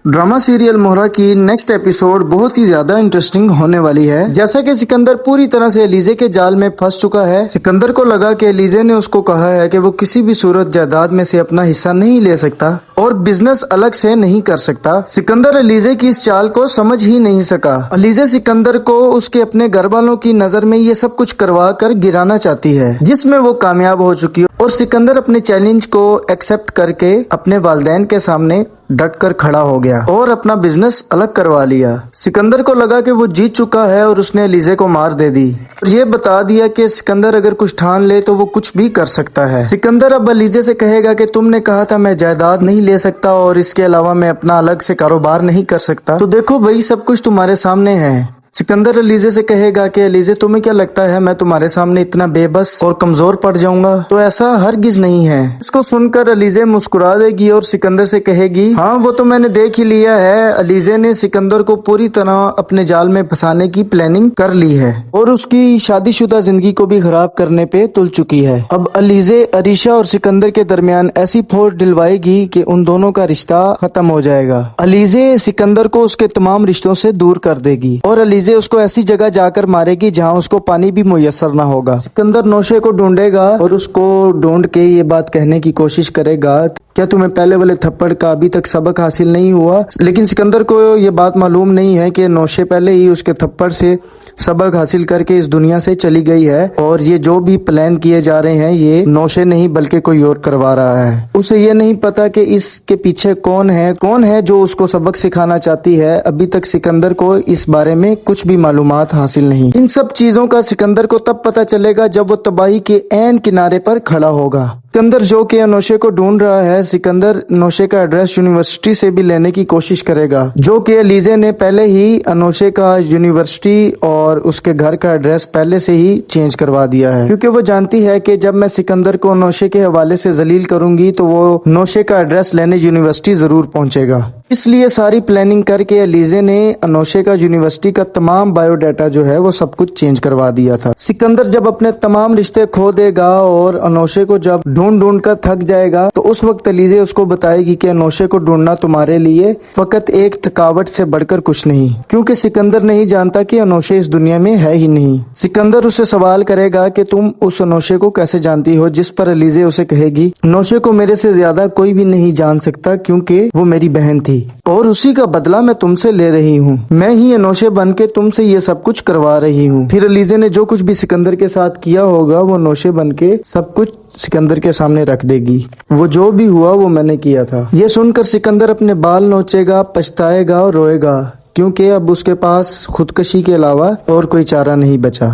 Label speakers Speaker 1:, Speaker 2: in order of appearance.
Speaker 1: Drama serial मोहरा की next episode बहुत ही ज्यादा इंटरेस्टिंग होने वाली है। जैसा कि सिकंदर पूरी तरह से एलिजे के जाल में फंस चुका है। सिकंदर को लगा कि एलिजे ने उसको कहा है कि वो किसी भी सूरत जायदाद में से अपना हिस्सा नहीं ले सकता और बिजनेस अलग से नहीं कर सकता। सिकंदर एलिजे की इस चाल को समझ ही नहीं सका। एलिजे सिकंदर को उसके अपने घर वालों की नजर में ये सब कुछ करवा कर गिराना चाहती है, जिसमें वो कामयाब हो चुकी है और सिकंदर अपने चैलेंज को एक्सेप्ट करके अपने वालिदैन के सामने डट कर खड़ा हो गया और अपना बिजनेस अलग करवा लिया। सिकंदर को लगा कि वो जीत चुका है और उसने एलिजे को मार दे दी और ये बता दिया कि सिकंदर अगर कुछ ठान ले तो वो कुछ भी कर सकता है। सिकंदर अब एलिजे से कहेगा कि तुमने कहा था मैं जायदाद नहीं ले सकता और इसके अलावा मैं अपना अलग से कारोबार नहीं कर सकता, तो देखो भाई सब कुछ तुम्हारे सामने है। सिकंदर एलिजे से कहेगा कि एलिजे तुम्हें क्या लगता है मैं तुम्हारे सामने इतना बेबस और कमजोर पड़ जाऊंगा? तो ऐसा हरगिज नहीं है। इसको सुनकर एलिजे मुस्कुरा देगी और सिकंदर से कहेगी हाँ वो तो मैंने देख ही लिया है। एलिजे ने सिकंदर को पूरी तरह अपने जाल में फंसाने की प्लानिंग कर ली है और उसकी शादीशुदा जिंदगी को भी खराब करने पे तुल चुकी है। अब एलिजे अरीशा और सिकंदर के दरमियान ऐसी फौज दिलवाएगी कि उन दोनों का रिश्ता खत्म हो जाएगा। एलिजे सिकंदर को उसके तमाम रिश्तों से दूर कर देगी और एलिजे उसको ऐसी जगह जाकर मारेगी जहां उसको पानी भी मुयस्सर न होगा। सिकंदर नौशे को ढूंढेगा और उसको ढूंढ के ये बात कहने की कोशिश करेगा क्या तुम्हें पहले वाले थप्पड़ का अभी तक सबक हासिल नहीं हुआ? लेकिन सिकंदर को ये बात मालूम नहीं है कि नौशे पहले ही उसके थप्पड़ से सबक हासिल करके इस दुनिया से चली गई है और ये जो भी प्लान किए जा रहे हैं ये नौशे नहीं बल्कि कोई और करवा रहा है। उसे ये नहीं पता कि इसके पीछे कौन है जो उसको सबक सिखाना चाहती है। अभी तक सिकंदर को इस बारे में कुछ भी मालूमात हासिल नहीं। इन सब चीजों का सिकंदर को तब पता चलेगा जब वो तबाही के ऐन किनारे पर खड़ा होगा। सिकंदर जो कि नौशे को ढूंढ रहा है, सिकंदर नौशे का एड्रेस यूनिवर्सिटी से भी लेने की कोशिश करेगा, जो कि एलिजे ने पहले ही नौशे का यूनिवर्सिटी और उसके घर का एड्रेस पहले से ही चेंज करवा दिया है, क्योंकि वो जानती है कि जब मैं सिकंदर को नौशे के हवाले से जलील करूंगी तो वो नौशे का एड्रेस लेने यूनिवर्सिटी जरूर पहुंचेगा। इसलिए सारी प्लानिंग करके एलिजे ने नौशे का यूनिवर्सिटी का तमाम बायोडाटा जो है वो सब कुछ चेंज करवा दिया था। सिकंदर जब अपने तमाम रिश्ते खो देगा और नौशे को जब ढूंढ कर थक जाएगा तो उस वक्त एलिजे उसको बताएगी कि नौशे को ढूंढना तुम्हारे लिए फकत एक थकावट से बढ़कर कुछ नहीं, क्योंकि सिकंदर नहीं जानता कि नौशे इस दुनिया में है ही नहीं। सिकंदर उससे सवाल करेगा कि तुम उस नौशे को कैसे जानती हो, जिस पर एलिजे उसे कहेगी नौशे को मेरे से ज्यादा कोई भी नहीं जान सकता क्योंकि वो मेरी बहन थी और उसी का बदला मैं तुमसे ले रही हूँ। मैं ही नौशे बन के तुमसे ये सब कुछ करवा रही हूँ। फिर एलिजे ने जो कुछ भी सिकंदर के साथ किया होगा वो नौशे बन के सब कुछ सिकंदर के सामने रख देगी। वो जो भी हुआ वो मैंने किया था। ये सुनकर सिकंदर अपने बाल नोचेगा, पछताएगा और रोएगा, क्योंकि अब उसके पास खुदकशी के अलावा और कोई चारा नहीं बचा।